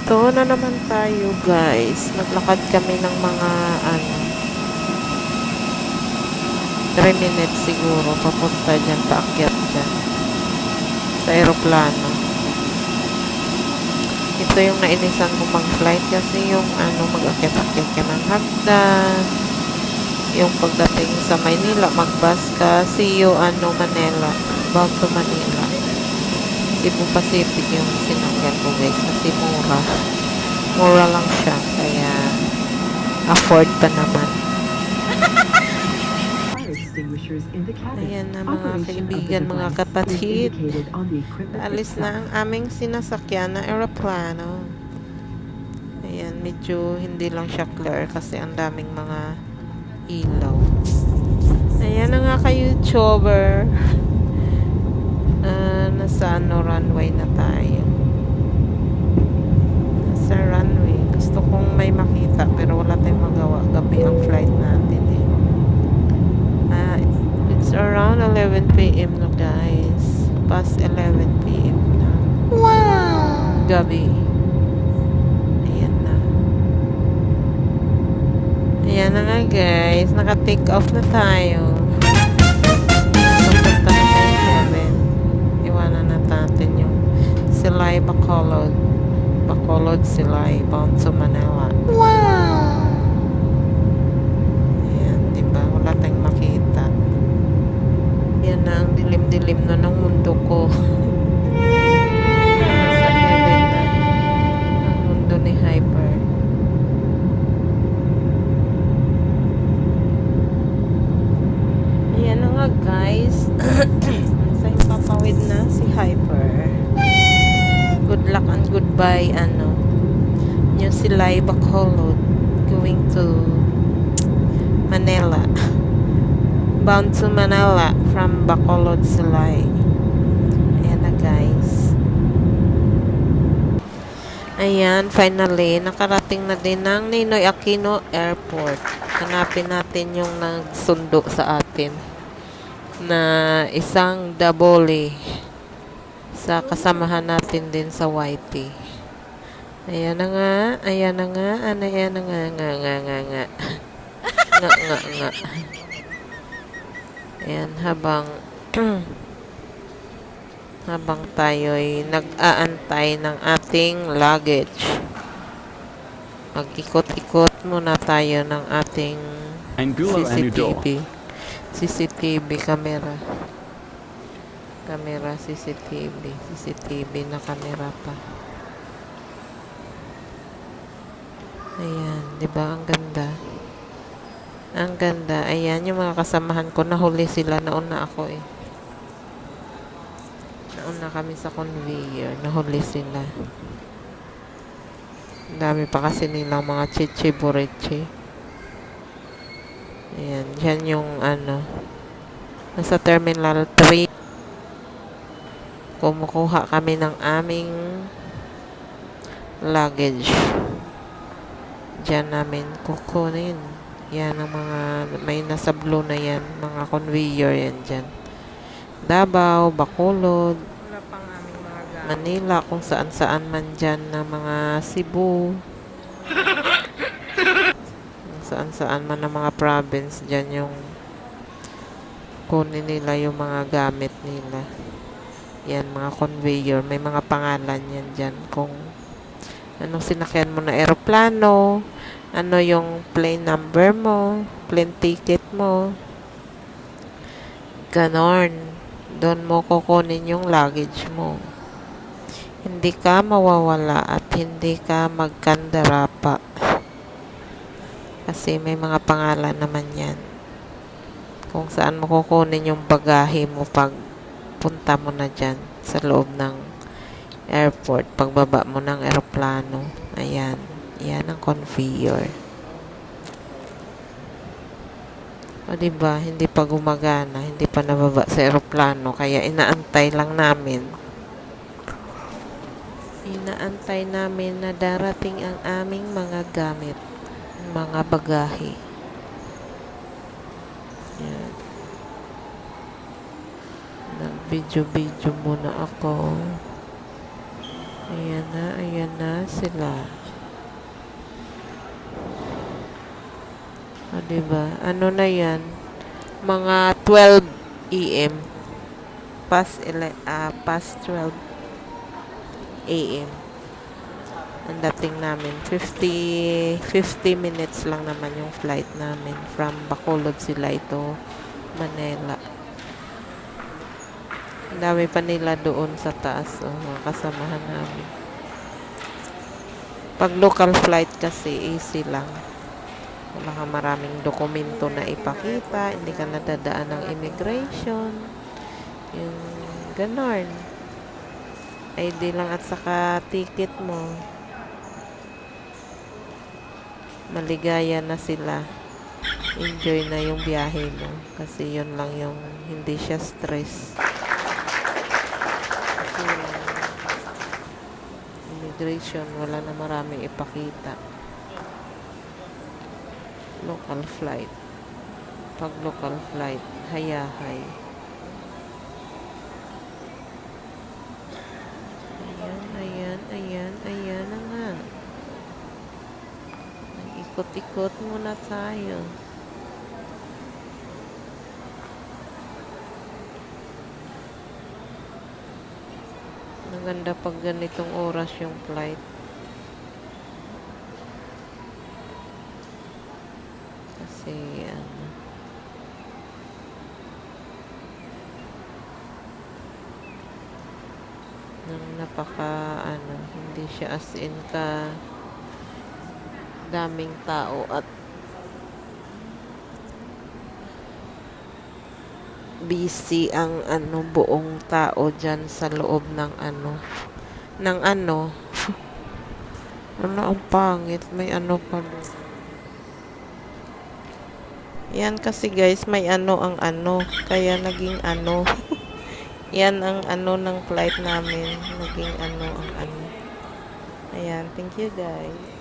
Dito na naman tayo, guys. Naglakad kami ng mga 3 minutes siguro papunta dyan, paakyat dyan sa aeroplano. Ito yung nainisan ko mag-flight kasi yung mag-akyat-akyat ka ng hagdan, yung pagdating sa Maynila mag-bus ka, see you Manila, bound to Manila. Cebu Pacific yung sinakyan ko, guys, kasi mura lang siya, kaya afford pa naman. Ayan na mga kaibigan, mga kapatid, alis na ang aming sinasakyan na aeroplano. Ayan, medyo hindi lang siya clear kasi ang daming mga ilaw. Ayan na nga ka-YouTuber. Nasa runway na tayo. Nasa runway. Gusto kong may makita pero wala tayong magawa. Gabi ang flight natin eh. It's around 11 p.m. na, guys. Past 11 p.m. na. Wow! Gabi. Ayan na. Ayan na nga, guys. Naka-take off na tayo. Papunta na tayo 7. Iwanan na natin yung Silay Bacolod. Bacolod Silay, bound to Manila. Wow! Ayan, diba? Wala tayong makita. Yan na ang dilim-dilim na ng mundo ko. Nasa heaven na ang mundo ni Hyper. Ayan na nga, guys. Nasa hipapawid na si Hyper. Good luck and goodbye, yung Silay Bacolod going to Manila. Bound to Manila from Bacolod Silay. Ayan na, guys. Ayan, finally, nakarating na din ng Ninoy Aquino Airport. Hanapin natin yung nagsundo sa atin na isang dabole sa kasamahan natin din sa YT. Ayan na nga, ayan na nga, ayan na nga, nga. Ayan, habang tayo'y nag-aantay ng ating luggage. Mag-ikot-ikot muna tayo ng ating CCTV camera. CCTV na camera pa. Ayan, 'di ba ang ganda? Ang ganda. Ayan, yung mga kasamahan ko, nahuli sila. Nauna ako eh. Nauna kami sa conveyor. Nahuli sila. Ang dami pa kasi nilang mga chichi-burichi. Ayan, dyan yung nasa Terminal 3. Kumukuha kami ng aming luggage. Dyan namin kukunin. Yan ang mga, may nasa blue na yan, mga conveyor yan dyan. Davao, Bacolod, Manila, kung saan-saan man dyan na mga Cebu. Kung saan-saan man na mga province dyan yung kunin nila yung mga gamit nila. Yan, mga conveyor. May mga pangalan yan dyan. Kung anong sinakyan mo na aeroplano, ano yung plane number mo, plane ticket mo. Ganon. Doon mo kukunin yung luggage mo. Hindi ka mawawala at hindi ka magkandara pa. Kasi may mga pangalan naman yan. Kung saan mo kukunin yung bagahe mo pag punta mo na dyan sa loob ng airport, pagbaba mo ng aeroplano. Ayan. Yan ang conveyor. O diba, hindi pa gumagana, hindi pa nababa sa aeroplano, kaya inaantay lang namin. Inaantay namin na darating ang aming mga gamit, mga bagahe. Yan. Nag-video muna ako. Ayan na sila. O, diba? Ano na yan? Mga 12 AM. Past 12 AM. Ang dating namin. 50 minutes lang naman yung flight namin from Bacolod Silay to Manila. Ang dami pa nila doon sa taas. Mga kasamahan namin. Pag local flight kasi, easy lang. Wala ka maraming dokumento na ipakita. Hindi ka nadadaan ng immigration. Yung ganon. ID lang at saka ticket mo. Maligaya na sila. Enjoy na yung biyahe mo. Kasi yun lang yung hindi siya stress. Kasi immigration, wala na maraming ipakita. Local flight. Pag local flight, hayahay. Ayan na nga. Ikot-ikot muna tayo. Maganda pag ganitong oras yung flight. Kasi hindi siya as in ka daming tao at busy ang buong tao dyan sa loob ng ang pangit, may pa yan kasi guys, may ang kaya naging yan ang ng flight namin, naging ang ayan, thank you guys.